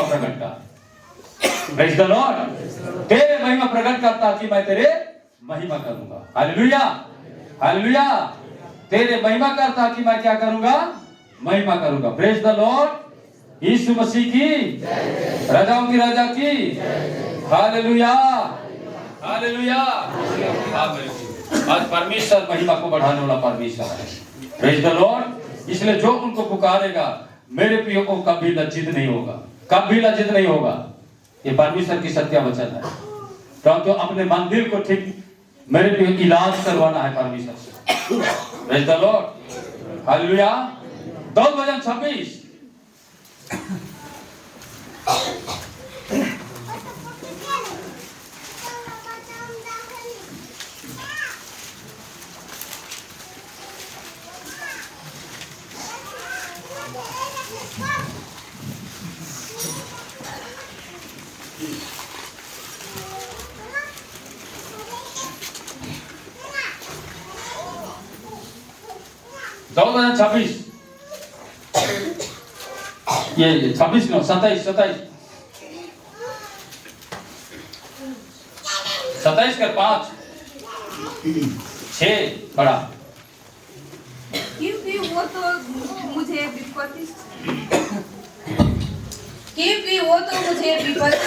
प्रकट कर। Praise the Lord. तेरे महिमा प्रकट कर ताकि मैं तेरे महिमा करूंगा। Hallelujah, hallelujah. तेरे महिमा कर ताकि मैं क्या करूंगा? महिमा करूंगा। Praise the Lord. Yeshu Masih की, राजाओं की राजा की। Hallelujah, hallelujah. आज परमेश्वर महिमा को बढ़ाने वाला परमेश्वर है। Praise the Lord. इसलिए जो उनको पुकारेगा मेरे प्रियो को कभी लज्जित नहीं होगा, कभी लज्जित नहीं होगा। ये परमेश्वर की सत्य वचन है। तो अपने मंदिर को ठीक मेरे प्रियो इलाज करवाना है परमेश्वर से। Praise the Lord. हालेलुया। 2:26। ये 26 नो 27 के 5 6 पढ़ा। क्योंकि वो तो मुझे विपत्ति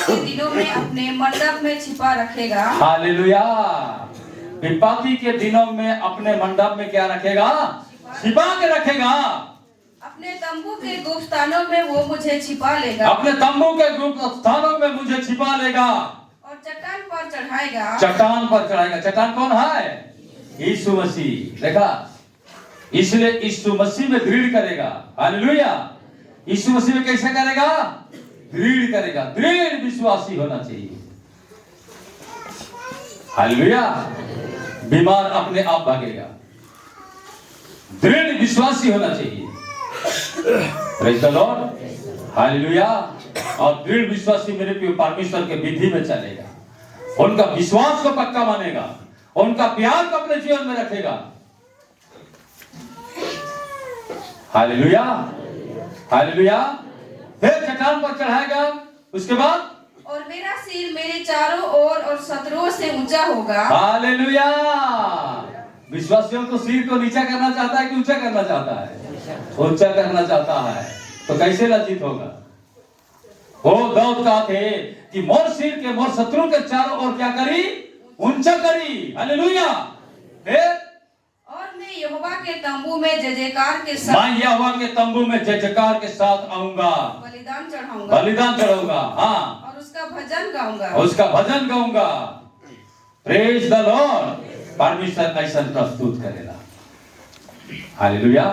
के दिनों में अपने मंडप में छिपा रखेगा। हालेलुया। विपत्ति के दिनों में अपने मंडप में क्या रखेगा? छिपा के रखेगा। अपने तंबू के गुप्त स्थानों में वो मुझे छिपा लेगा। अपने तंबू के गुप्त स्थानों में मुझे छिपा लेगा और चट्टान पर चढ़ाएगा। चट्टान पर चढ़ाएगा। चट्टान कौन है? यीशु मसीह। देखा, इसलिए यीशु मसीह में दृढ़ करेगा। हालेलुया। यीशु मसीह में कैसे करेगा? दृढ़ करेगा। दृढ़ विश्वासी होना चाहिए। हालेलुया। बीमार अपने आप भागेगा। दृढ़ विश्वासी होना चाहिए। Praise the Lord. हालेलुया। और दृढ़ विश्वासी मेरे प्रिय परमेश्वर के विधि में चलेगा। उनका विश्वास को पक्का मानेगा, उनका प्यार को अपने जीवन में रखेगा। Hallelujah, hallelujah. फिर चट्टान पर चढ़ाएगा। उसके बाद और मेरा सिर मेरे चारों ओर और शत्रुओं से ऊंचा होगा। हालेलुया। विश्वासियों को सिर को नीचा करना चाहता है कि ऊंचा करना चाहता है? ऊंचा करना चाहता है। तो कैसे लज्जित होगा? वो दाऊद कहते कि मोर सिर के मोर शत्रु के चारों ओर क्या करी? ऊंचा करी। हालेलुया। फिर और मैं यहोवा के तंबू में जय जयकार के साथ, मैं यहोवा के तंबू में जय जयकार के साथ आऊंगा, बलिदान चढ़ाऊंगा, बलिदान चढ़ाऊंगा। हाँ, और उसका भजन गाऊंगा, उसका भजन गाऊंगा। Praise the Lord. परमेश्वर ऐसा प्रस्तुत करेगा। हालेलुया।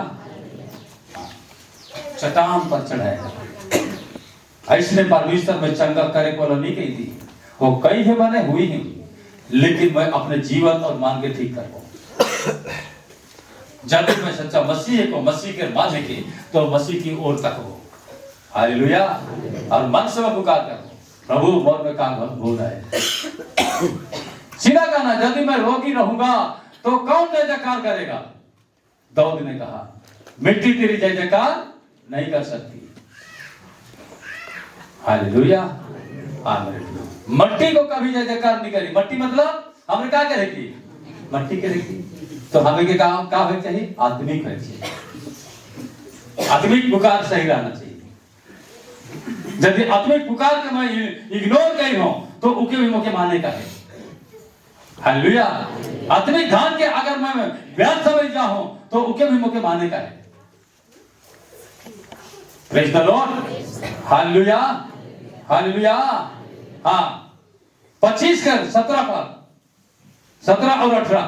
चट्टान पर चढ़ाएगा। ऐसने परमेश्वर में चंगा करे को नहीं कही थी। वो कई है बने हुई है, लेकिन मैं अपने जीवन और मान के ठीक कर पाऊं। जब मैं सच्चा मसीह को मसीह के माझे के तो मसीह की ओर तक हो। हालेलुया। और मन से मैं पुकार कर प्रभु मोर में काम भूल है। सीधा कहना, यदि मैं रोगी रहूंगा तो कौन जय जयकार करेगा? दाऊद ने कहा, मिट्टी तेरी जय जयकार नहीं कर सकती। हालेलुया। मट्टी को कभी जय जयकार नहीं करी। मट्टी मतलब हमने क्या करेगी? मट्टी करेगी। तो हमें के काम क्या होना चाहिए? आत्मिक होना चाहिए। आत्मिक पुकार सही रहना चाहिए। यदि आत्मिक पुकार के मैं इग्नोर करी हूं तो उके भी मौके मारने का है। हालेलुया। आत्मिक ध्यान के अगर मैं व्यर्थ समझ जाऊं तो उके भी मौके मारने का है। Praise the Lord. Hallelujah, hallelujah. हाँ, 25 कर 17 पर 17 और 18।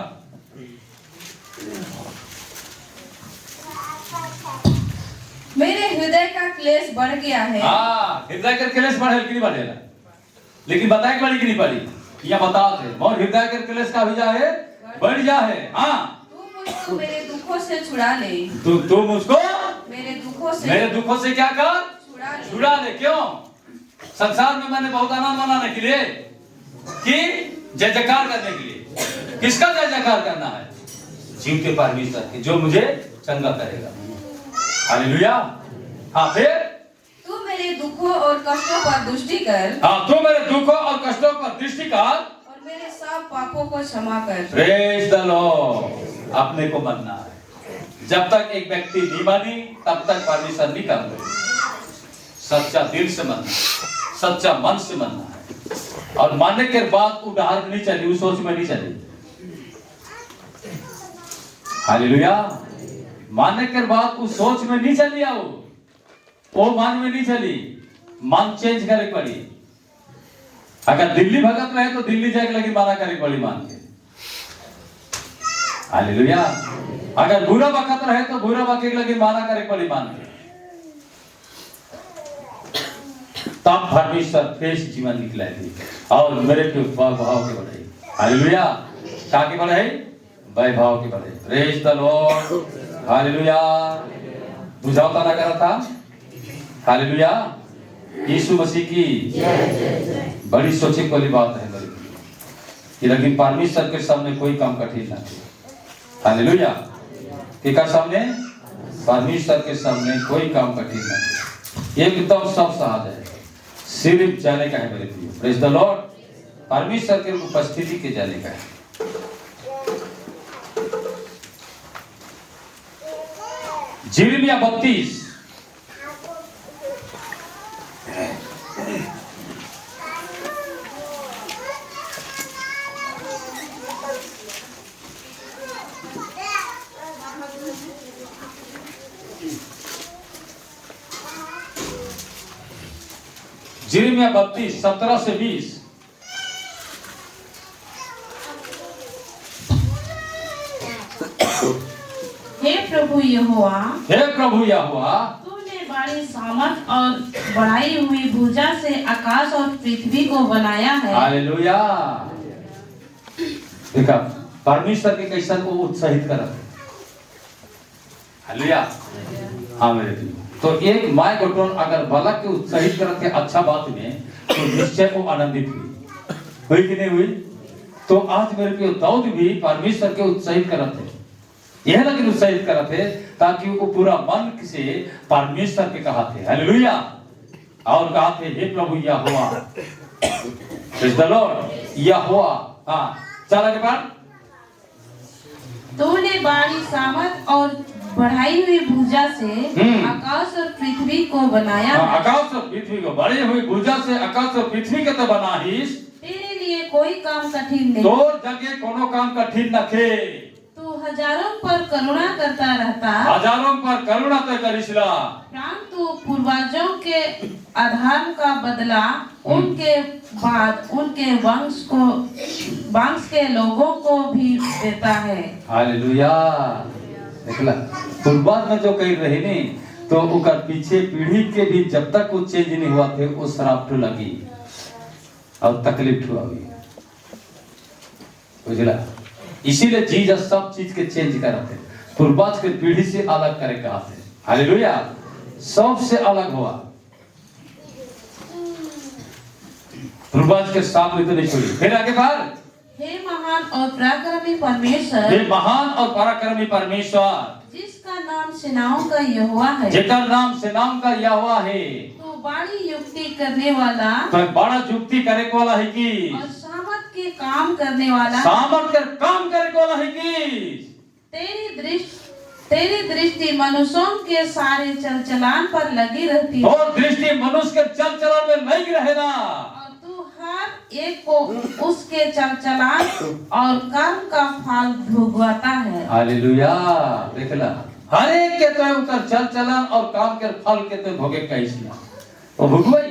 मेरे हृदय का क्लेश बढ़ गया है। हाँ, हृदय का क्लेश बढ़े कि नहीं बढ़ेगा? लेकिन बताए कि बढ़ी कि नहीं बढ़ी? यहाँ बताते और हृदय का क्लेश का भी जा है, बढ़ जा है। हाँ, तू मुझको मेरे दुखों से छुड़ा ले। तू मुझको मेरे दुखों से क्या कर? छुड़ा ले। क्यों? संसार में मैंने बहुत आनंद मनाने के लिए कि जय जयकार करने के लिए। किसका जय जयकार करना है? जीव के परमेश्वर के, जो मुझे चंगा करेगा। हालेलुया। हाँ, फिर तू मेरे मेरे दुखों और कष्टों पर दृष्टि कर हाँ, तू मेरे दुखों और कष्टों पर दृष्टि कर और मेरे सब पापों को क्षमा कर। Praise the Lord. अपने को मानना है। जब तक एक व्यक्ति नहीं मानी तब तक परमेश्वर नहीं काम करेगा। सच्चा दिल से मानना, सच्चा मन से मानना है, और मानने के बाद उदाहरण नहीं चली, उस सोच में नहीं चली। हालेलुया। मानने के बाद उस सोच में नहीं चली, आओ वो मान में नहीं चली, मान चेंज करे पड़ी। अगर दिल्ली भगत रहे तो दिल्ली जाके लगी माना करे पड़ी मान के। हालेलुया। अगर बुरा वक्त रहे तो बुरा वक्त लगी माना करे पड़ी मान के। तब परमेश्वर फ्रेश जीवन निकलेगी और मेरे के भाव के बढ़े। हालेलुया। क्या के बढ़े? वैभव के बढ़े। Praise the Lord. हालेलुया। बुझावता ना करा था। हालेलुया। यीशु मसीह की बड़ी सोचे वाली बात है मेरे कि लेकिन परमेश्वर के सामने कोई काम कठिन ना है। हालेलुया। के का सामने? परमेश्वर के सामने कोई काम कठिन ना है। एकदम सब सहज है, सिर्फ जाने का है मेरे प्रिय। Praise the Lord. परमेश्वर के उपस्थिति के जाने का है। यिर्मयाह 32 यिर्मयाह 32 17 से 20। हे प्रभु यहोवा, हे प्रभु यहोवा, तूने बड़ी सामर्थ और बढ़ाई हुई भुजा से आकाश और पृथ्वी को बनाया है। हालेलुया। देखा परमेश्वर के कैसा को उत्साहित करत है। हालेलुया। हाँ मेरे प्रिय, तो एक माय गोटोन अगर बालक के उत्साहित करत है अच्छा बात में, तो निश्चय वो आनंदित हुई कि नहीं हुई? तो आज मेरे प्रिय दाऊद भी परमेश्वर के उत्साहित करत है। यह लेकिन उत्साहित करत है ताकि वो पूरा मन से परमेश्वर के कहा थे। हालेलुया। और कहा थे हे प्रभु Yahova. Praise the Lord. Yahova. हाँ चला के बाद तूने बड़ी सामर्थ और बढ़ाई हुई भुजा से आकाश और पृथ्वी को बनाया है। आकाश और पृथ्वी को बढ़ी हुई भुजा से आकाश और पृथ्वी के तो बनाहीस। तेरे लिए कोई काम कठिन नहीं। तो जगह कोनो काम कठिन न थे। तू हजारों पर करुणा करता रहता। हजारों पर करुणा तो करिसला। परंतु पूर्वजों के अधर्म का बदला उनके बाद उनके वंश के लोगों को भी देता है। हालेलुया। देखला पूर्वज में जो कही रहे ने तो उकर पीछे पीढ़ी के भी जब तक वो चेंज नहीं हुआ थे वो शराब ठो लगी और तकलीफ हुआ हुई। बुझला। इसीलिए जीसस सब चीज के चेंज करते पूर्वज के पीढ़ी से अलग करे कहा थे। हालेलुया। सबसे अलग हुआ। पूर्वज के सामने तो नहीं छोड़ी। फिर आगे बाहर हे महान और पराक्रमी परमेश्वर, हे महान और पराक्रमी परमेश्वर, जिसका नाम सेनाओं का यहोवा है, जेकर नाम सेनाओं का यहोवा है। तो बड़ी युक्ति करने वाला, तो बड़ा युक्ति करे को वाला है कि और सामर्थ के काम करने वाला, सामर्थ कर काम करे को वाला है कि तेरी दृष्टि मनुष्यों के सारे चल चलान पर लगी रहती है। और दृष्टि मनुष्य के चल चलन में नहीं रहेगा। और तू हर एक को उसके चल चलान और कर्म का फल भुगवाता है। हालेलुया। देखला हर एक के तो उनका चल चलन और काम के फल के तो भोगे कैसे वो भुगवाई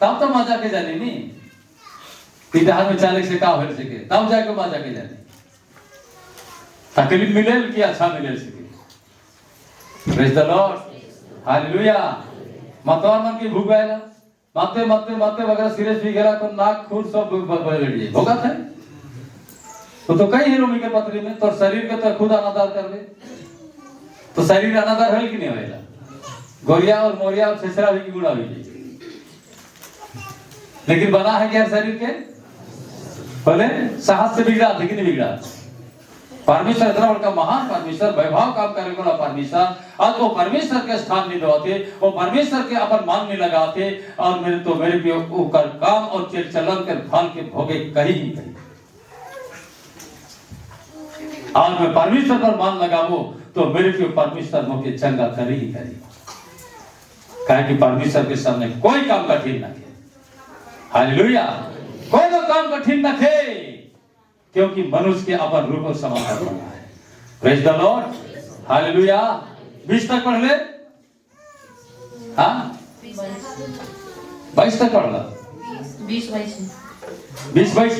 तब तो मजा के जाने नहीं पिता में चालक से का हो सके तब जाके मजा के जाने तकलीफ मिले कि अच्छा मिले सके। Praise the Lord. हालेलुया। मतवार मन की भूख आएगा माते माते माते वगैरह सीरियस भी गेला तो नाक खून सब बगड़ होगा था तो कई हीरो के पत्री में तो शरीर के तो खुद अनादार कर ले तो शरीर अनादार है कि नहीं होएगा। गोरिया और मोरिया और छेसरा भी गुड़ा हुई लेकिन बना है क्या शरीर के पहले साहस से बिगड़ा लेकिन नहीं बिगड़ा परमेश्वर इतना बड़ा महान परमेश्वर, वैभव काम करने वाला परमेश्वर, आज वो परमेश्वर के स्थान नहीं देते, वो परमेश्वर के अपन मान नहीं लगाते, और मेरे भी ऊपर काम और चल चलन के फल के भोगे कहीं ही कहीं। आज मैं परमेश्वर पर मान लगावो तो मेरे भी परमेश्वर मुझे चंगा करे ही करे, कहे कि परमेश्वर के सामने कोई काम कठिन न थे। हालेलुया, कोई तो काम कठिन न थे, क्योंकि मनुष्य के अपन रूप और समाचार बना है। Praise the Lord, hallelujah. 20 तक पढ़ ले, हाँ 22 तक पढ़ ला, 20-22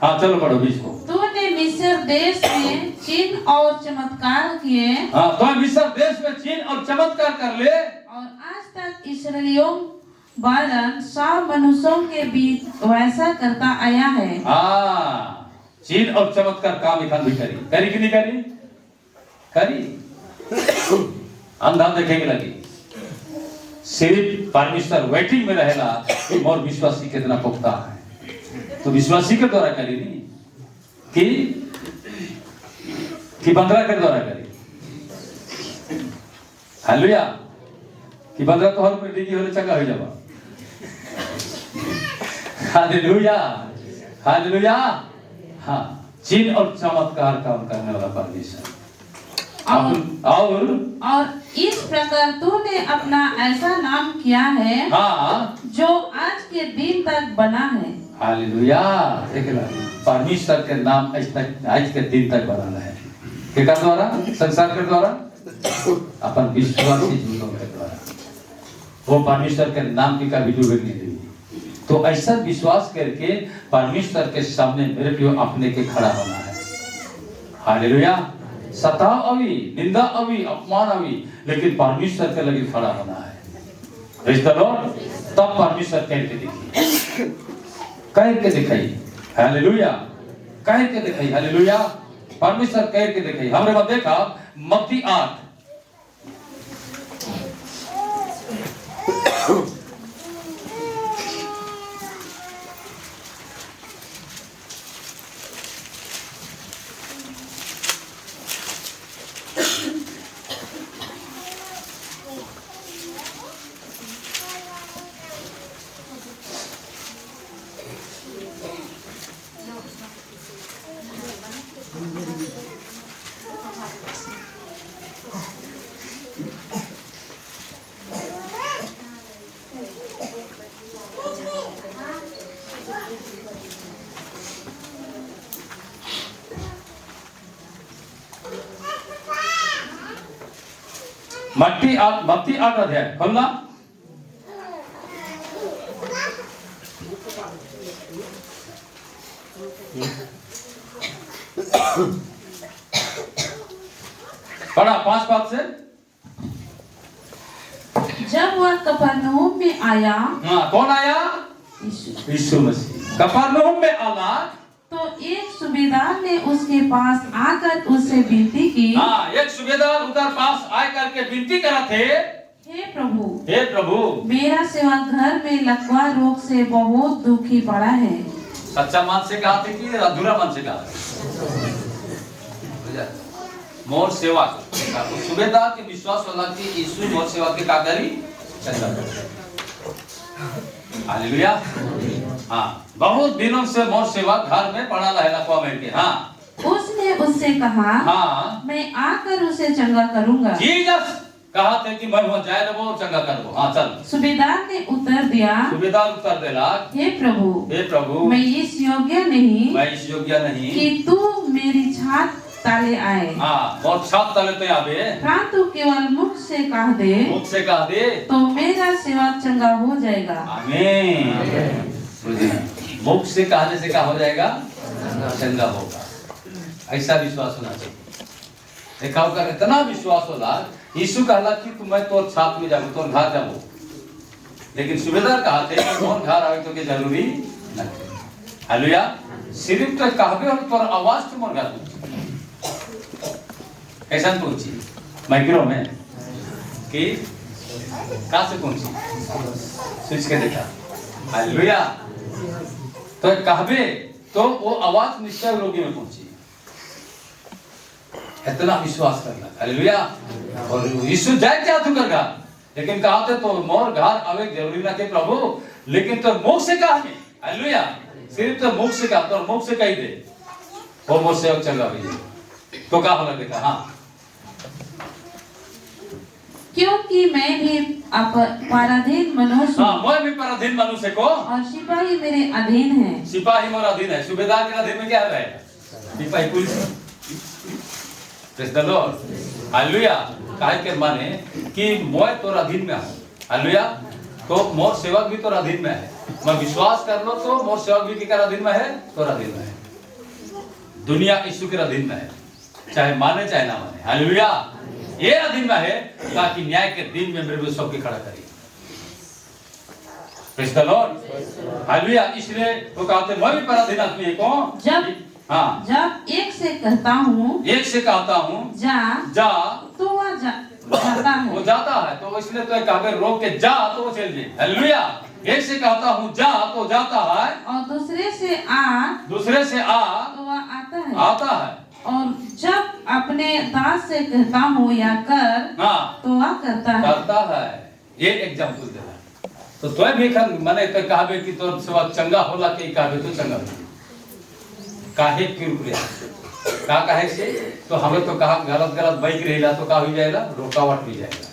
हाँ चलो पढ़ो 20 को। तूने मिस्र देश में चिन्ह और चमत्कार किए, हाँ तो मिस्र देश में चिन्ह और चमत्कार कर ले, और आज तक इसराइलियों बारन सब मनुष्यों के बीच वैसा करता आया है। हाँ चिन्ह और चमत्कार काम इखान भी करी, करी कि नहीं करी? करी। अंधा देखेंगे लगी, सिर्फ परमेश्वर वेटिंग में रहेला कि मोर विश्वासी कितना पुख्ता है, तो विश्वासी के द्वारा करी नहीं कि बंदरा के द्वारा करी। हालेलुया, कि बंदरा तो हर कोई डिगी होले चंगा हो जावा। Hallelujah, hallelujah. हाँ चिन्ह और चमत्कार काम करने वाला परमेश्वर। और इस प्रकार तूने अपना ऐसा नाम किया है, हाँ, जो आज के दिन तक बना है। हालेलुया, परमेश्वर के नाम आज के दिन तक बना है, किसके द्वारा? संसार के द्वारा, अपन विश्वासी जीवों के द्वारा। वो परमेश्वर के नाम की कभी डूबे नहीं देगी। तो ऐसा विश्वास करके परमेश्वर के सामने मेरे को अपने के खड़ा होना है। हालेलुया, सताव अभी, निंदा अभी, अपमान अभी, लेकिन परमेश्वर के लगे खड़ा होना है। Praise the Lord. तब परमेश्वर करके दिखाई, करके दिखाई। हालेलुया, करके दिखाई। हालेलुया, परमेश्वर करके दिखाई। हमने बात देखा मत्ती 8 मत्ती 8 अध्याय खोलना। पढ़ा 5 बात से। जब वह कफरनहूम में आया, हाँ कौन आया? यीशु मसीह कफरनहूम में आला, तो एक सूबेदार ने उसके पास आकर उससे विनती की। हाँ एक सूबेदार उधर पास आकर के विनती करा थे, हे प्रभु, हे प्रभु, मेरा सेवा घर में लकवा रोग से बहुत दुखी पड़ा है। सच्चा मन से कहा थे कि अधूरा मन से कहा? मोर सेवा सूबेदार के विश्वास वाला कि यीशु मोर सेवा के का करी चंगा। हालेलुया। हाँ बहुत दिनों से मोर सेवा घर में पड़ा रहेला को के। हाँ उसने उससे कहा, हाँ मैं आकर उसे चंगा करूंगा। जीसस कहा थे कि मैं वहां जाए देबो चंगा करबो। हाँ चल। सूबेदार ने उत्तर दिया, सूबेदार उत्तर देला, हे प्रभु, मैं इस योग्य नहीं कि तू मेरी छात ताले आए। हाँ और छात ताले तो आवे, परंतु केवल मुख से कह दे, तो मेरा सेवा चंगा हो जाएगा। आमीन। मुख से कहने से क्या हो जाएगा? चंगा होगा। ऐसा विश्वास होना चाहिए। देखा कर इतना विश्वास होला, यीशु कहला कि तुम मैं तोर छाप में जाबो, तोर घर जाबो, लेकिन सूबेदार कहा थे कि तोर घर आवे तो के जरूरी नहीं। हालेलुया। सिर्फ तो कहबे हम तोर आवाज तो मोर घर कैसा पहुंची माइक्रो में कि कहां से पहुंची स्विच के देखा। हालेलुया। तो कहबे तो वो आवाज निश्चय रोगी में पहुंची। इतना विश्वास करना। हालेलुया। और यीशु जाए क्या तू करगा, लेकिन कहा थे तो मोर घर आवे जरूरी ना के प्रभु, लेकिन तो मुख से कहा नहीं। हालेलुया। सिर्फ तो मुख से कहा, तो मुख से कही दे वो मोर सेवक चंगा भैया तो क्या होना देखा। हाँ, क्योंकि मैं भी पराधीन मनुष्य हाँ, मैं भी पराधीन मनुष्य को और सिपाही मेरे अधीन है। सिपाही मोर अधीन है। सूबेदार के अधीन में क्या रहेगा? सिपाही police. Praise the Lord. Hallelujah. काहे के माने कि मैं तोर अधीन में हूं। हालेलुया। तो मोर सेवक भी तोर अधीन में है। मैं विश्वास कर लो तो मोर सेवक भी किकर अधीन में है? तोर अधीन में है। दुनिया यीशु के अधीन में है, चाहे माने चाहे ना माने। हालेलुया। ये अधीन में है ताकि न्याय के दिन में मेरे को सबके खड़ा करे। Praise the Lord. हालेलुया। इसलिए वो कहते मैं भी पराधीन आदमी को जब एक से कहता हूँ जा तो वह जाता है। वो जाता है, तो इसलिए तो कहा रोक के जा तो वो चल जाए। हालेलुया। एक से कहता हूँ जा तो जाता है, और दूसरे से आ तो वह आता है। और जब अपने दास से कहता हूँ या कर तो वह करता है। ये एग्जांपल दे रहा। तो तोय भी माने तो कहबे कि तोर सेवा चंगा होला के कहबे तो चंगा होला। काहे क्यों रे का काहे से तो हमें तो कहा गलत बाइक रहेला तो का हो जाएगा, रुकावट हो जाएगा।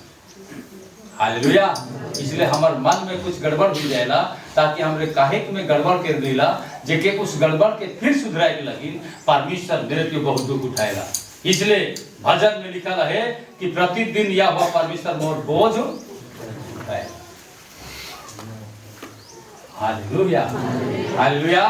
हालेलुया। इसलिए हमार मन में कुछ गड़बड़ हो जाएगा, ताकि हमरे काहे में गड़बड़ कर देला जेके उस गड़बड़ के फिर सुधराए के लगी परमेश्वर मेरे पे बहुत दुख उठाएगा। इसलिए भजन में लिखा है कि प्रतिदिन या वह परमेश्वर मोर बोझ उठाएगा। हालेलुया। हालेलुया।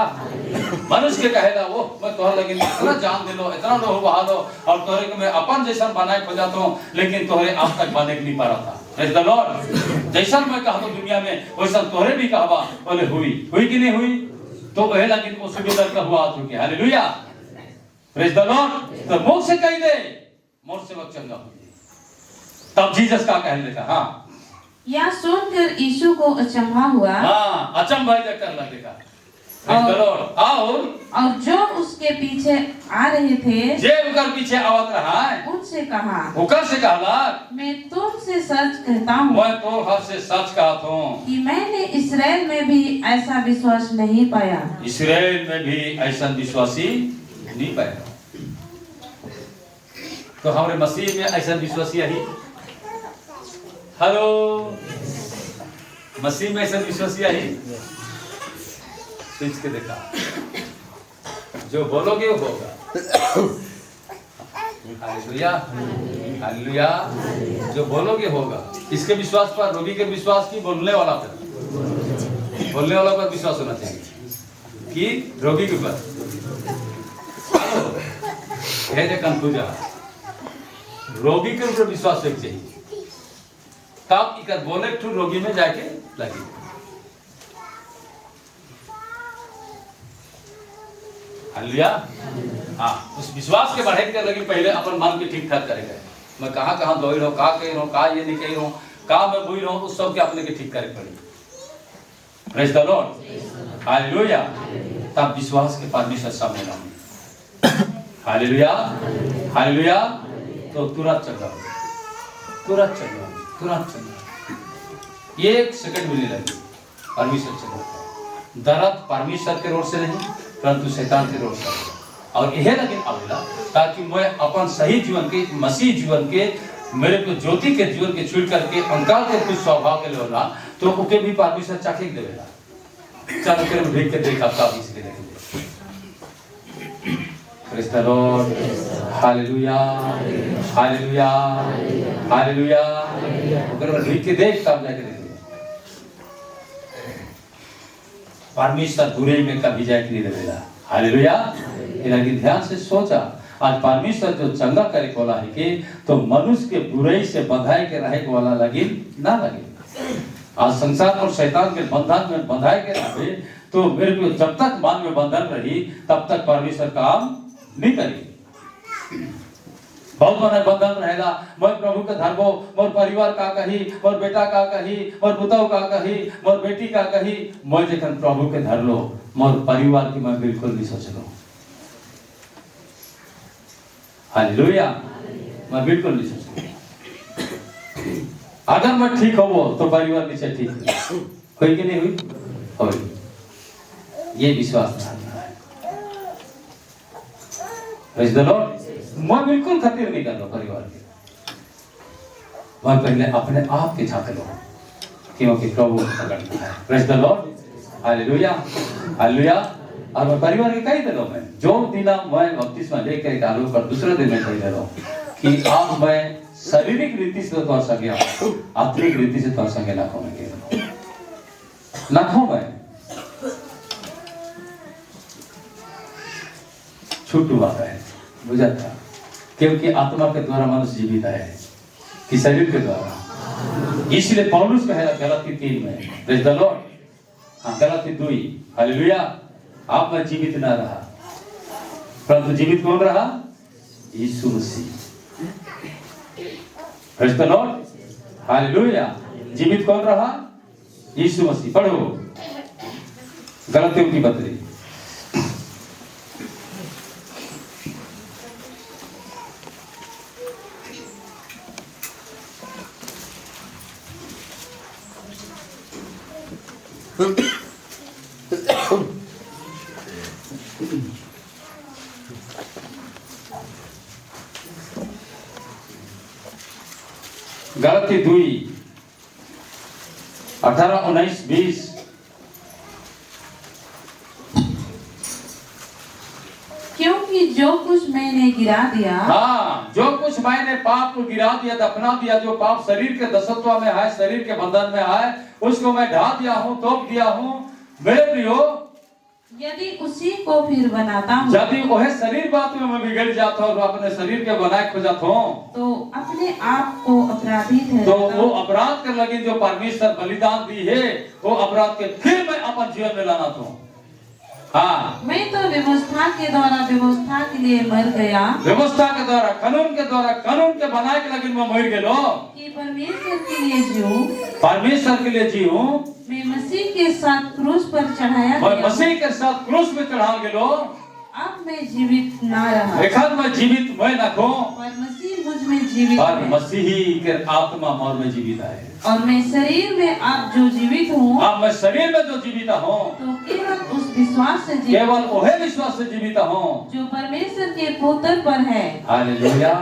मनुष्य के कहेला वो मैं तोहर लगे इतना जान देलो, इतना लोह बहा लो, और तोहरे को मैं अपन जैसा बनाए खोजा तो, लेकिन तोहरे आज तक बने नहीं पा रहा था। Praise the Lord. जैसा मैं कहा तो दुनिया में वैसा तोहरे भी कहवा बोले हुई कि नहीं हुई, तो वह लेकिन वो सुबेदार का हुआ हो गया। हालेलुया। Praise the Lord. तो मुख से कह दे मोर सेवक चंगा हो। तब जीसस का कहने लगा। हाँ, यह सुनकर यीशु को अचंभा हुआ। हाँ, अचंभा कर लगेगा। और जो उसके पीछे आ रहे थे, जे उनके पीछे आवत रहा है, उनसे कहा, उनकर से कहला मैं तुमसे सच कहता हूँ, मैं तो हर से सच कहता हूँ कि मैंने इस्राएल में भी ऐसा विश्वास नहीं पाया। इस्राएल में भी ऐसा विश्वासी नहीं पाया। तो हमारे मसीह में ऐसा विश्वासी है। हेलो, मसीह में ऐसा विश्वासी है। सोच के देखा, जो बोलोगे वो होगा। हालेलुया। हालेलुया। जो बोलोगे होगा। इसके विश्वास पर, रोगी के विश्वास की बोलने वाला पर विश्वास होना चाहिए कि रोगी के ऊपर कंफ्यूजन, रोगी के ऊपर विश्वास होना चाहिए, तब इकर बोले तो रोगी में जाके लगे। हालेलुया। हाँ, उस विश्वास के बढ़े के लगी पहले अपन मन के ठीक ठाक करेगा। मैं कहाँ दौड़ रहा हूँ, कहाँ कह रहा हूँ, कहाँ ये नहीं कह रहा हूँ, कहाँ मैं बोल रहा हूँ, उस सब के अपने के ठीक करे पड़ी। Praise the Lord. हालेलुया। तब विश्वास के परमेश्वर सामने लाऊंगे। हालेलुया। हालेलुया। तो तुरंत चंगा, तुरंत चंगा, तुरंत चंगा। एक सेकंड भी नहीं लगी। परमेश्वर चंगा। दर्द परमेश्वर के रोड से नहीं, परंतु शैतान के रोड से। और यह लेकिन अवेला ताकि मैं अपन सही जीवन के, मसीह जीवन के, मेरे को ज्योति के जीवन के छूट करके अंकाल के कुछ स्वभाव के लेवला, तो उके भी परमेश्वर चाखे देवेला। चलो फिर देख के देखा तब इसके देखेंगे। Praise the Lord. Hallelujah. Hallelujah. Hallelujah. अगर देख के देख तब जाके देखेंगे। परमेश्वर बुरे में कभी जाए नहीं देवेला। हालेलुया। लेकिन ध्यान से सोचा, आज परमेश्वर जो चंगा करे वाला है कि तो मनुष्य के बुराई से बंधाए के रहे वाला लगे ना लगे। आज संसार और शैतान के बंधन में बंधाए के रहे, तो मेरे को जब तक मन में बंधन रही तब तक परमेश्वर काम नहीं करेगी। बहुत बड़ा बंधन रहेगा। मैं प्रभु के धर्मो, मोर परिवार का कही, मोर बेटा का कही, मोर पुतौ का कही, मोर बेटी का कही, मैं जखन प्रभु के धर लो, मोर परिवार की मैं बिल्कुल नहीं सोच लो। हालेलुया। मैं बिल्कुल नहीं सोच सकता। अगर मैं ठीक हो तो परिवार नीचे ठीक हुई कि नहीं हुई? हुई। ये विश्वास रखना है। Praise the Lord. मैं बिल्कुल खातिर नहीं कर रहा परिवार की, मैं पहले अपने आप के झांक लो, क्योंकि प्रभु पकड़ता है। Praise the Lord. Hallelujah, hallelujah. और मैं परिवार के कई दिनों में जो दिन मैं बपतिस्मा लेकर डालू पर दूसरे दिन में कही दे रहा हूँ कि अब मैं शारीरिक रीति से तो संगे आत्मिक रीति से तो संगे ना खाऊं ना खाऊं मैं छुट्टू बात है बुझाता, क्योंकि आत्मा के द्वारा मनुष्य जीवित है कि शरीर के द्वारा। इसलिए पौलुस कहेगा गलाती 3 में, प्रेज़ द लॉर्ड। हाँ, गलाती 2, हालेलुया। आप में जीवित ना रहा, परंतु जीवित कौन रहा? Yeshu Masih. Praise the Lord, hallelujah. जीवित कौन रहा? यीशु मसीह। पढ़ो गलातियों की पत्री, गलाती 2 18, 19, 20। क्योंकि जो कुछ मैंने गिरा दिया, हाँ, जो कुछ मैंने पाप को गिरा दिया, दफना दिया, जो पाप शरीर के दसत्व में है, शरीर के बंधन में है, उसको मैं ढा दिया हूँ, तोप दिया हूँ। मेरे प्रियो, यदि उसी को फिर बनाता हूँ, यदि वह शरीर बात में मैं बिगड़ जाता हूँ और अपने शरीर के बनाए खो जाता हूँ, तो अपने आप को अपराधी ठहराता तो हूँ। वो अपराध कर लगे जो परमेश्वर बलिदान दी है, वो अपराध के फिर मैं अपन जीवन में लाना था। हाँ, मैं तो व्यवस्था के द्वारा व्यवस्था के लिए मर गया, व्यवस्था के द्वारा, कानून के बनाए के लगे मैं मर गेलो कि परमेश्वर के लिए जीऊं। परमेश्वर के लिए जीऊं। मैं मसीह के साथ क्रूस पर चढ़ाया मैं गया। मसीह के साथ क्रूस में चढ़ा गेलो। अब मैं जीवित ना रहा, एखन मैं जीवित मैं न खो, पर मसीह मुझ में जीवित पर है। मसीही के आत्मा मोर में जीवित है। और मैं शरीर में अब जो जीवित हूँ, अब मैं शरीर में जो जीवित हूँ, तो केवल उस विश्वास से जीवित, केवल वही विश्वास से जीवित हूँ जो परमेश्वर के पुत्र पर है। हालेलुया।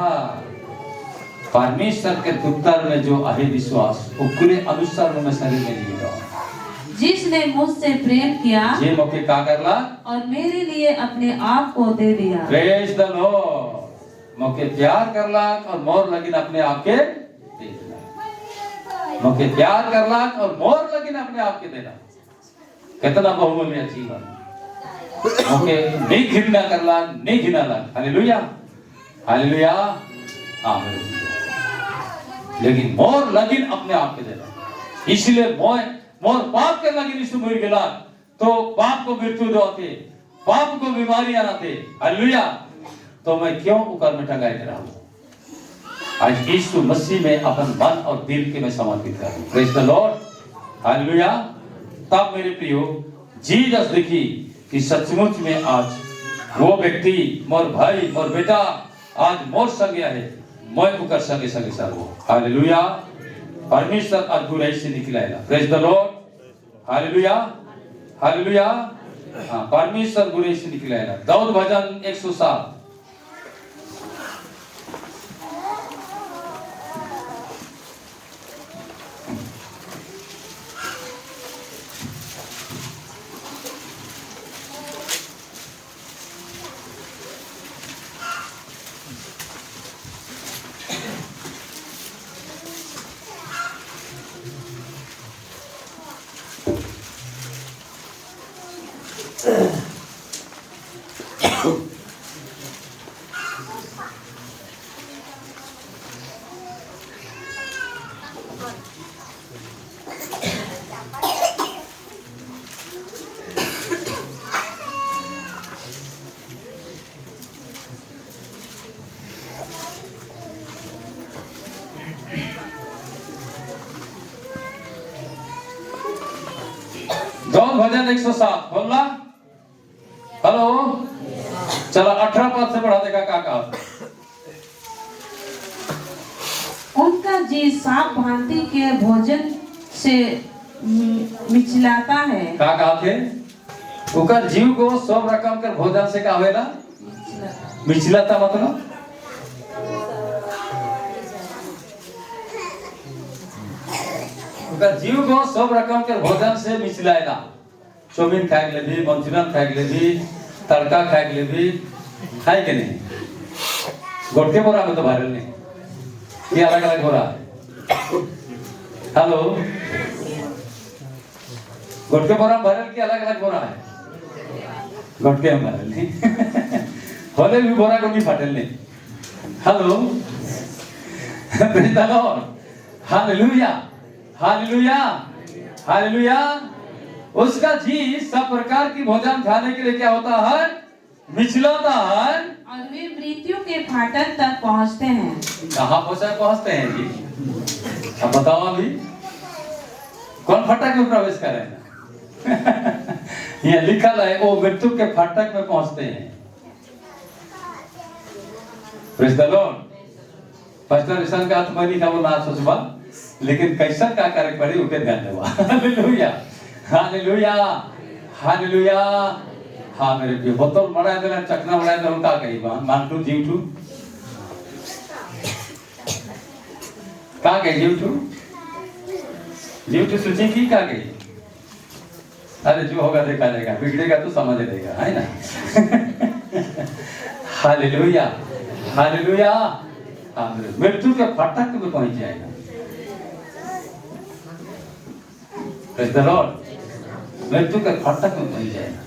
परमेश्वर के पुत्र में जो आहे विश्वास, उकरे अनुसार मैं शरीर में जीवित हूँ। जिसने मुझसे प्रेम किया, ये मौके का करला और मेरे लिए अपने आप को दे दिया। Praise the Lord. मौके प्यार करला और मोर लगिन अपने आप के दे देना। मौके प्यार करला और मोर लगिन अपने आप के देना। कितना बहुमूल्य जीवन। मौके नहीं घिरना करला, नहीं घिनाला। हालेलुया, हालेलुया, आमीन। लेकिन मोर लगिन अपने आप के देना। इसलिए मोर पाप के लगिन यीशु मर गेला, तो पाप को मृत्यु दोते, पाप को बीमारी आते। हालेलुया। तो मैं क्यों उकर में टंगाए रहा हूं? आज यीशु मसीह में अपन मन और दिल के मैं समर्पित करूं। Praise the Lord, hallelujah. तब मेरे प्रियो जीसस देखी कि सचमुच में आज वो व्यक्ति, मोर भाई, मोर बेटा आज मोर संगे है, मैं उकर संगे संगे सर्वो। हालेलुया। परमेश्वर आज बुराई से निकलाएगा। Praise the Lord, hallelujah, hallelujah. हाँ, परमेश्वर बुराई से निकलाएगा। दाऊद भजन 107। दाऊद भजन 107 बोलना। हेलो, चलो 18 पद से बढ़ा देगा काका। उसका जी सांप भांति के भोजन से मिचलाता है। का कहा थे ओकर जीव को सब रकम के भोजन से का होएला मिचलाता मतलब ओकर जीव को सब रकम के भोजन से मिचलाएला। चौमिन खाए के लिए भी, मंचूरियन खाए के लिए भी, तड़का खाए के लिए भी, है कि नहीं? गोटके बोरा में तो भरल नहीं, ये अलग अलग बोरा है। हेलो, गोटके बोरा में भरल की अलग अलग बोरा है? गोटके में भरल नहीं होले भी बोरा को नहीं फटल नहीं। Hello, praise the Lord, hallelujah, hallelujah, hallelujah. उसका जी सब प्रकार की भोजन खाने के लिए क्या होता है? मिचलाता है और वे मृत्यु के फाटक तक पहुंचते हैं। कहाँ पहुंचते हैं जी? अब बताओ अभी कौन फाटक में प्रवेश करेगा? ये लिखा है वो मृत्यु के फाटक में पहुंचते हैं। Praise the lord. Pastor Ishan का आत्मा नहीं था वो ना सोचबा, लेकिन कैसा का करे पड़ी उके ध्यान देवा। Hallelujah, hallelujah, hallelujah. हाँ मेरे प्रिय बोतल मरा देना, चकना मरा देना, उनका कही मानटू जीवटू का कही जीवटू सोचे की का कही? अरे जो होगा देखा जाएगा, बिगड़ेगा तो समझ लेगा, है ना? Hallelujah, hallelujah. मृत्यु के फाटक में पहुंच जाएगा। Praise the Lord. मृत्यु के फाटक में पहुंच जाएगा।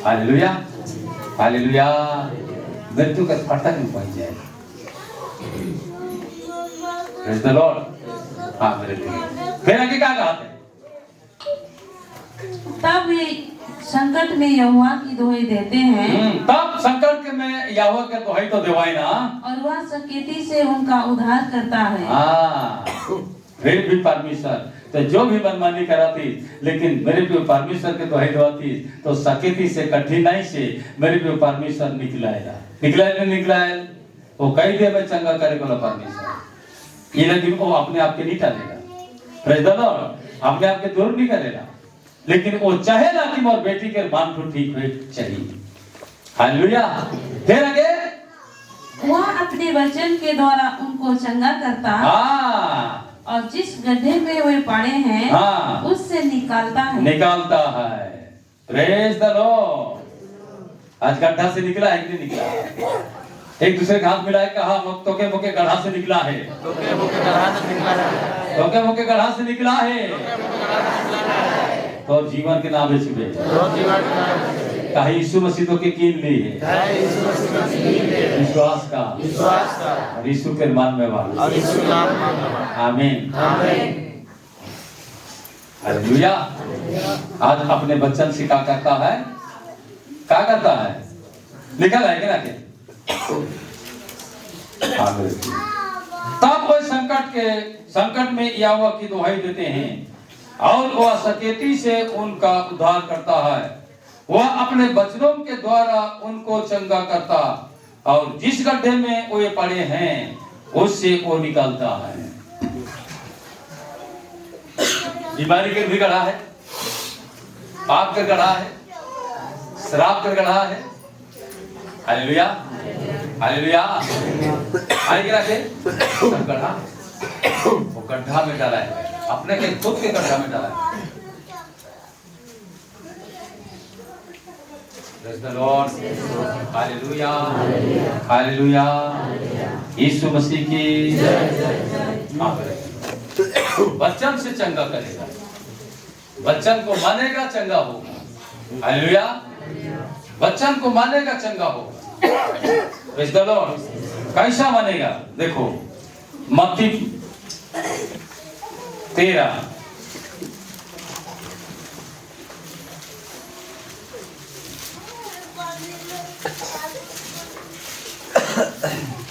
Hallelujah, hallelujah. मृत्यु के फाटक में पहुंच जाएगा। Praise the Lord. हाँ मेरे लिए फिर आगे क्या कहा थे? तब वे संकट में यहोवा की दोहाई देते हैं। तब संकट में यहोवा के दोहाई तो देवाई ना, और वह सकेती से उनका उद्धार करता है। हाँ फिर भी परमेश्वर तो जो भी मनमानी कराती, लेकिन मेरे पे परमेश्वर के दोहाई देवाती तो सकेती से, कठिनाई से मेरे पे परमेश्वर निकलाएगा। निकलाए वो कई दे में चंगा करे बोला परमेश्वर। ये लेकिन वो अपने आप के नहीं टालेगा। Praise the Lord. अपने आप के दूर नहीं करेगा, लेकिन वो चाहेगा कि मोर बेटी के मान को ठीक हुए चाहिए। हालेलुया। फिर आगे वह अपने वचन के द्वारा उनको चंगा करता, हाँ, और जिस गड्ढे में वे पड़े हैं, हाँ, उससे निकालता है। निकालता है। Praise the Lord. आज गड्ढा से निकला है कि नहीं निकला? एक दूसरे के हाथ मिलाए, कहा तोके मोके गड्ढा से निकला है, तोके मोके गड्ढा से निकला है। तो जीवन के नाम छुपे कहीं यीशु मसीह तो के कीन ली है, विश्वास का और यीशु के मान में वाला। आमीन, हालेलुया। आज अपने बच्चन से क्या करता है? क्या करता है? निकल है क्या के? तब वो संकट में यहोवा की दुहाई देते हैं और वह सकेती से उनका उद्धार करता है। वह अपने वचनों के द्वारा उनको चंगा करता, और जिस गड्ढे में वो पड़े हैं उससे वो निकालता है। बीमारी के भी गड्ढा है, पाप का गड्ढा है, शराब का गड्ढा है। Hallelujah, hallelujah. आगे रखे गड्ढा, वो गड्ढा में डाला है, अपने के खुद के गड्ढा में डाला है। Praise the Lord, hallelujah, hallelujah. Yeshu Masih की वचन से चंगा करेगा, वचन को मानेगा चंगा होगा। हालेलुया। वचन को मानेगा चंगा होगा। Praise the Lord। कैसा मानेगा? देखो मत्ती 13 Thank you.